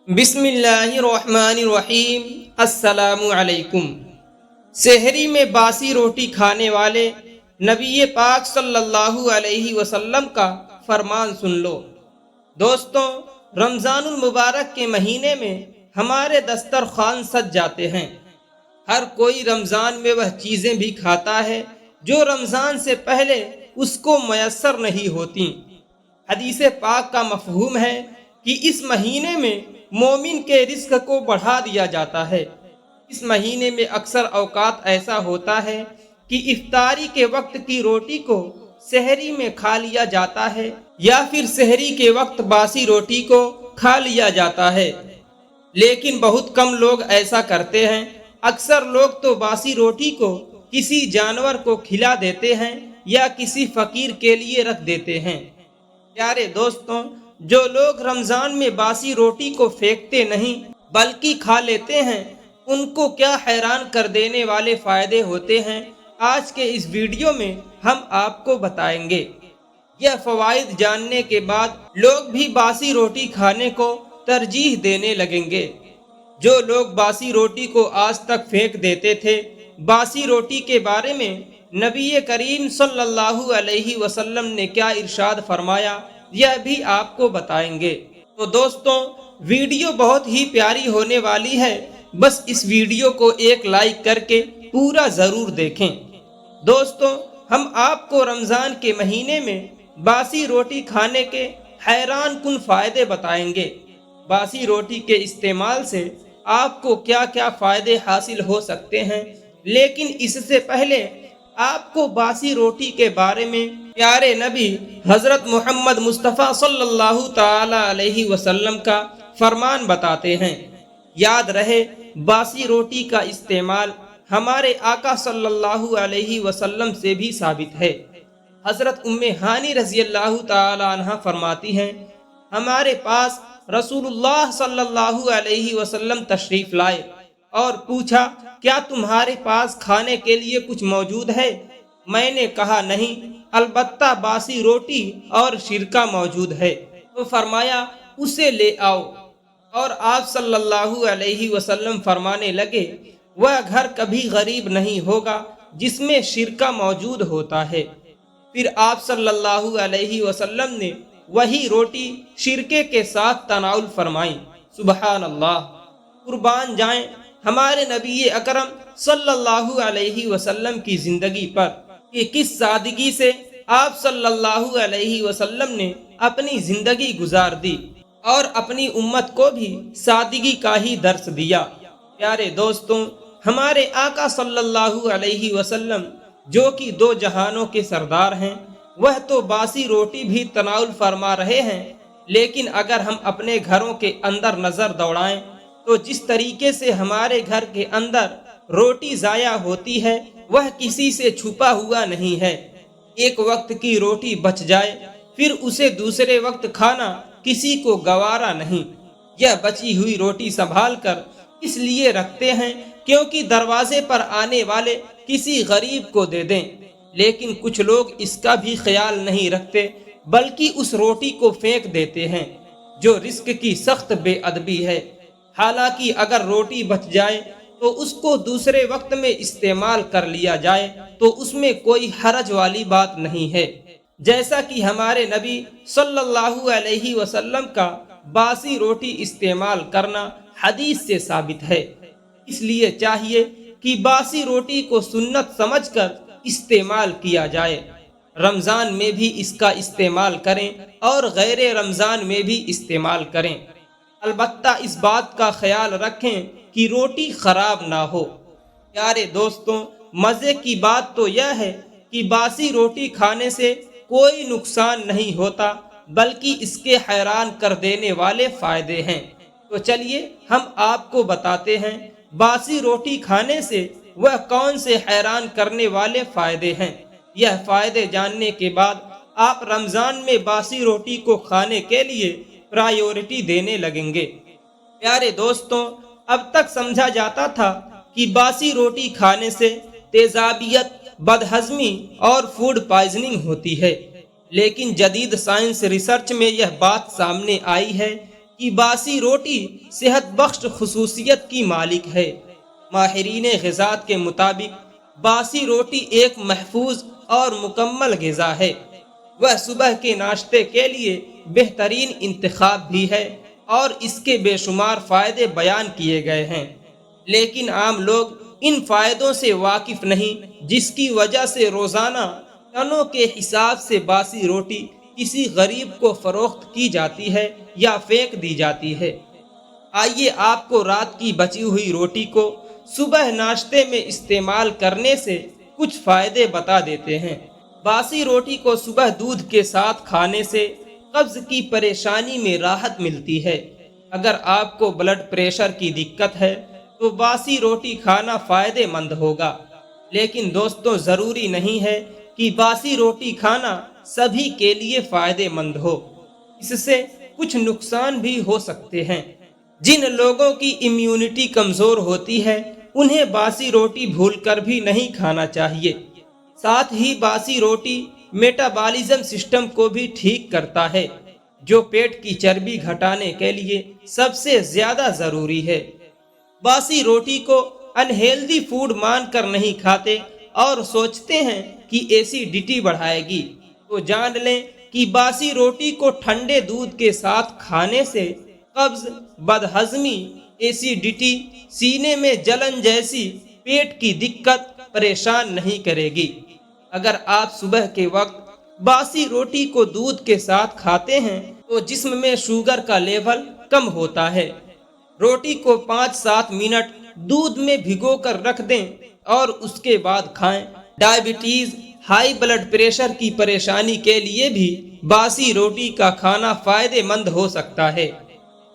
بسم اللہ الرحمن الرحیم۔ السلام علیکم۔ سحری میں باسی روٹی کھانے والے نبی پاک صلی اللہ علیہ وسلم کا فرمان سن لو۔ دوستوں، رمضان المبارک کے مہینے میں ہمارے دسترخوان سج جاتے ہیں۔ ہر کوئی رمضان میں وہ چیزیں بھی کھاتا ہے جو رمضان سے پہلے اس کو میسر نہیں ہوتی۔ حدیث پاک کا مفہوم ہے کہ اس مہینے میں مومن کے رزق کو بڑھا دیا جاتا ہے۔ اس مہینے میں اکثر اوقات ایسا ہوتا ہے کہ افطاری کے وقت کی روٹی کو سحری میں کھا لیا جاتا ہے یا پھر سحری کے وقت باسی روٹی کو کھا لیا جاتا ہے، لیکن بہت کم لوگ ایسا کرتے ہیں۔ اکثر لوگ تو باسی روٹی کو کسی جانور کو کھلا دیتے ہیں یا کسی فقیر کے لیے رکھ دیتے ہیں۔ پیارے دوستوں، جو لوگ رمضان میں باسی روٹی کو پھینکتے نہیں بلکہ کھا لیتے ہیں، ان کو کیا حیران کر دینے والے فائدے ہوتے ہیں، آج کے اس ویڈیو میں ہم آپ کو بتائیں گے۔ یہ فوائد جاننے کے بعد لوگ بھی باسی روٹی کھانے کو ترجیح دینے لگیں گے۔ جو لوگ باسی روٹی کو آج تک پھینک دیتے تھے، باسی روٹی کے بارے میں نبی کریم صلی اللہ علیہ وسلم نے کیا ارشاد فرمایا، یہ بھی آپ کو بتائیں گے۔ تو دوستوں، ویڈیو بہت ہی پیاری ہونے والی ہے، بس اس ویڈیو کو ایک لائک کر کے پورا ضرور دیکھیں۔ دوستوں، ہم آپ کو رمضان کے مہینے میں باسی روٹی کھانے کے حیران کن فائدے بتائیں گے۔ باسی روٹی کے استعمال سے آپ کو کیا کیا فائدے حاصل ہو سکتے ہیں، لیکن اس سے پہلے آپ کو باسی روٹی کے بارے میں پیارے نبی حضرت محمد مصطفیٰ صلی اللہ تعالی علیہ وسلم کا فرمان بتاتے ہیں۔ یاد رہے، باسی روٹی کا استعمال ہمارے آقا صلی اللہ علیہ وسلم سے بھی ثابت ہے۔ حضرت ام ہانی رضی اللہ تعالی عنہ فرماتی ہیں، ہمارے پاس رسول اللہ صلی اللہ علیہ وسلم تشریف لائے اور پوچھا، کیا تمہارے پاس کھانے کے لیے کچھ موجود ہے؟ میں نے کہا، نہیں، البتہ باسی روٹی اور سرکہ موجود ہے۔ تو فرمایا، اسے لے آؤ۔ اور آپ صلی اللہ علیہ وسلم فرمانے لگے، وہ گھر کبھی غریب نہیں ہوگا جس میں سرکہ موجود ہوتا ہے۔ پھر آپ صلی اللہ علیہ وسلم نے وہی روٹی سرکے کے ساتھ تناول فرمائی۔ سبحان اللہ! قربان جائیں ہمارے نبی اکرم صلی اللہ علیہ وسلم کی زندگی پر کہ کس سادگی سے آپ صلی اللہ علیہ وسلم نے اپنی زندگی گزار دی اور اپنی امت کو بھی سادگی کا ہی درس دیا۔ پیارے دوستوں، ہمارے آقا صلی اللہ علیہ وسلم جو کہ دو جہانوں کے سردار ہیں، وہ تو باسی روٹی بھی تناول فرما رہے ہیں، لیکن اگر ہم اپنے گھروں کے اندر نظر دوڑائیں تو جس طریقے سے ہمارے گھر کے اندر روٹی ضائع ہوتی ہے، وہ کسی سے چھپا ہوا نہیں ہے۔ ایک وقت کی روٹی بچ جائے، پھر اسے دوسرے وقت کھانا کسی کو گوارا نہیں۔ یہ بچی ہوئی روٹی سنبھال کر اس لیے رکھتے ہیں کیونکہ دروازے پر آنے والے کسی غریب کو دے دیں، لیکن کچھ لوگ اس کا بھی خیال نہیں رکھتے بلکہ اس روٹی کو پھینک دیتے ہیں، جو رزق کی سخت بے ادبی ہے۔ حالانکہ اگر روٹی بچ جائے تو اس کو دوسرے وقت میں استعمال کر لیا جائے تو اس میں کوئی حرج والی بات نہیں ہے، جیسا کہ ہمارے نبی صلی اللہ علیہ وسلم کا باسی روٹی استعمال کرنا حدیث سے ثابت ہے۔ اس لیے چاہیے کہ باسی روٹی کو سنت سمجھ کر استعمال کیا جائے۔ رمضان میں بھی اس کا استعمال کریں اور غیر رمضان میں بھی استعمال کریں، البتہ اس بات کا خیال رکھیں کہ روٹی خراب نہ ہو۔ پیارے دوستوں، مزے کی بات تو یہ ہے کہ باسی روٹی کھانے سے کوئی نقصان نہیں ہوتا بلکہ اس کے حیران کر دینے والے فائدے ہیں۔ تو چلیے ہم آپ کو بتاتے ہیں باسی روٹی کھانے سے وہ کون سے حیران کرنے والے فائدے ہیں۔ یہ فائدے جاننے کے بعد آپ رمضان میں باسی روٹی کو کھانے کے لیے پرائیورٹی دینے لگیں گے۔ پیارے دوستوں، اب تک سمجھا جاتا تھا کہ باسی روٹی کھانے سے تیزابیت، بدہضمی اور فوڈ پوائزننگ ہوتی ہے، لیکن جدید سائنس ریسرچ میں یہ بات سامنے آئی ہے کہ باسی روٹی صحت بخش خصوصیت کی مالک ہے۔ ماہرین غذات کے مطابق باسی روٹی ایک محفوظ اور مکمل غذا ہے۔ وہ صبح کے ناشتے کے لیے بہترین انتخاب بھی ہے اور اس کے بے شمار فائدے بیان کیے گئے ہیں، لیکن عام لوگ ان فائدوں سے واقف نہیں، جس کی وجہ سے روزانہ ٹنوں کے حساب سے باسی روٹی کسی غریب کو فروخت کی جاتی ہے یا پھینک دی جاتی ہے۔ آئیے آپ کو رات کی بچی ہوئی روٹی کو صبح ناشتے میں استعمال کرنے سے کچھ فائدے بتا دیتے ہیں۔ باسی روٹی کو صبح دودھ کے ساتھ کھانے سے قبض کی پریشانی میں راحت ملتی ہے۔ اگر آپ کو بلڈ پریشر کی دقت ہے تو باسی روٹی کھانا فائدے مند ہوگا، لیکن دوستوں ضروری نہیں ہے کہ باسی روٹی کھانا سبھی کے لیے فائدے مند ہو۔ اس سے کچھ نقصان بھی ہو سکتے ہیں۔ جن لوگوں کی امیونٹی کمزور ہوتی ہے انہیں باسی روٹی بھول کر بھی نہیں کھانا چاہیے۔ ساتھ ہی باسی روٹی میٹابالزم سسٹم کو بھی ٹھیک کرتا ہے، جو پیٹ کی چربی گھٹانے کے لیے سب سے زیادہ ضروری ہے۔ باسی روٹی کو انہیلدی فوڈ مان کر نہیں کھاتے اور سوچتے ہیں کہ ایسیڈیٹی بڑھائے گی، تو جان لیں کہ باسی روٹی کو ٹھنڈے دودھ کے ساتھ کھانے سے قبض، بدہضمی، ایسیڈیٹی، سینے میں جلن جیسی پیٹ کی دقت پریشان نہیں کرے گی۔ اگر آپ صبح کے وقت باسی روٹی کو دودھ کے ساتھ کھاتے ہیں تو جسم میں شوگر کا لیول کم ہوتا ہے۔ روٹی کو 5-7 منٹ دودھ میں بھگو کر رکھ دیں اور اس کے بعد کھائیں۔ ڈائبٹیز، ہائی بلڈ پریشر کی پریشانی کے لیے بھی باسی روٹی کا کھانا فائدے مند ہو سکتا ہے۔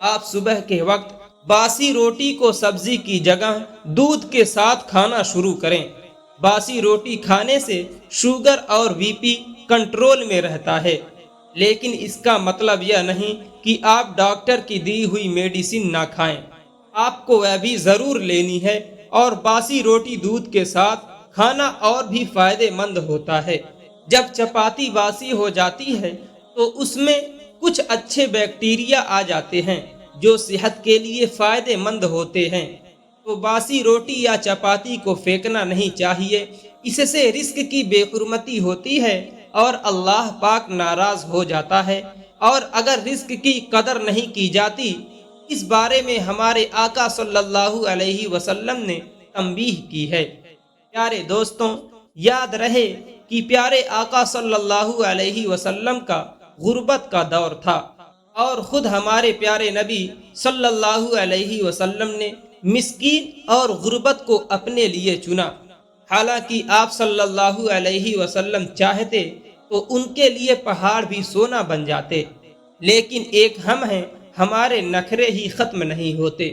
آپ صبح کے وقت باسی روٹی کو سبزی کی جگہ دودھ کے ساتھ کھانا شروع کریں۔ باسی روٹی کھانے سے شوگر اور بی پی کنٹرول میں رہتا ہے، لیکن اس کا مطلب یہ نہیں کہ آپ ڈاکٹر کی دی ہوئی میڈیسن نہ کھائیں۔ آپ کو وہ بھی ضرور لینی ہے، اور باسی روٹی دودھ کے ساتھ کھانا اور بھی فائدے مند ہوتا ہے۔ جب چپاتی باسی ہو جاتی ہے تو اس میں کچھ اچھے بیکٹیریا آ جاتے ہیں جو صحت کے لیے فائدے مند ہوتے ہیں، تو باسی روٹی یا چپاتی کو پھینکنا نہیں چاہیے۔ اس سے رزق کی بے حرمتی ہوتی ہے اور اللہ پاک ناراض ہو جاتا ہے، اور اگر رزق کی قدر نہیں کی جاتی، اس بارے میں ہمارے آقا صلی اللہ علیہ وسلم نے تنبیہ کی ہے۔ پیارے دوستوں، یاد رہے کہ پیارے آقا صلی اللہ علیہ وسلم کا غربت کا دور تھا، اور خود ہمارے پیارے نبی صلی اللہ علیہ وسلم نے مسکین اور غربت کو اپنے لیے چنا۔ حالانکہ آپ صلی اللہ علیہ وسلم چاہتے تو ان کے لیے پہاڑ بھی سونا بن جاتے، لیکن ایک ہم ہیں، ہمارے نخرے ہی ختم نہیں ہوتے۔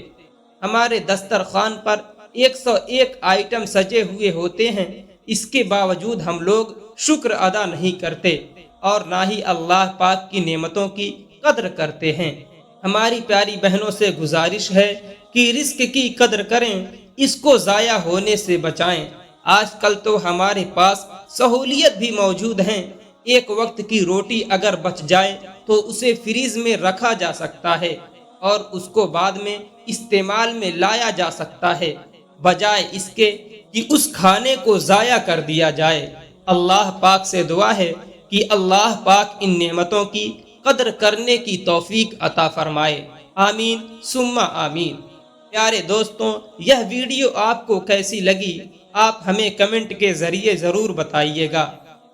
ہمارے دسترخوان پر 101 آئٹم سجے ہوئے ہوتے ہیں، اس کے باوجود ہم لوگ شکر ادا نہیں کرتے اور نہ ہی اللہ پاک کی نعمتوں کی قدر کرتے ہیں۔ ہماری پیاری بہنوں سے گزارش ہے کہ رزق کی قدر کریں، اس کو ضائع ہونے سے بچائیں۔ آج کل تو ہمارے پاس سہولیت بھی موجود ہیں، ایک وقت کی روٹی اگر بچ جائے تو اسے فریز میں رکھا جا سکتا ہے اور اس کو بعد میں استعمال میں لایا جا سکتا ہے، بجائے اس کے کہ اس کھانے کو ضائع کر دیا جائے۔ اللہ پاک سے دعا ہے کہ اللہ پاک ان نعمتوں کی قدر کرنے کی توفیق عطا فرمائے، آمین ثم آمین۔ پیارے دوستوں، یہ ویڈیو آپ کو کیسی لگی آپ ہمیں کمنٹ کے ذریعے ضرور بتائیے گا،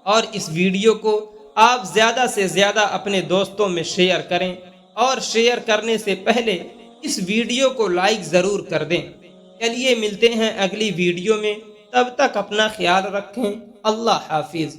اور اس ویڈیو کو آپ زیادہ سے زیادہ اپنے دوستوں میں شیئر کریں، اور شیئر کرنے سے پہلے اس ویڈیو کو لائک ضرور کر دیں۔ چلیے ملتے ہیں اگلی ویڈیو میں، تب تک اپنا خیال رکھیں، اللہ حافظ۔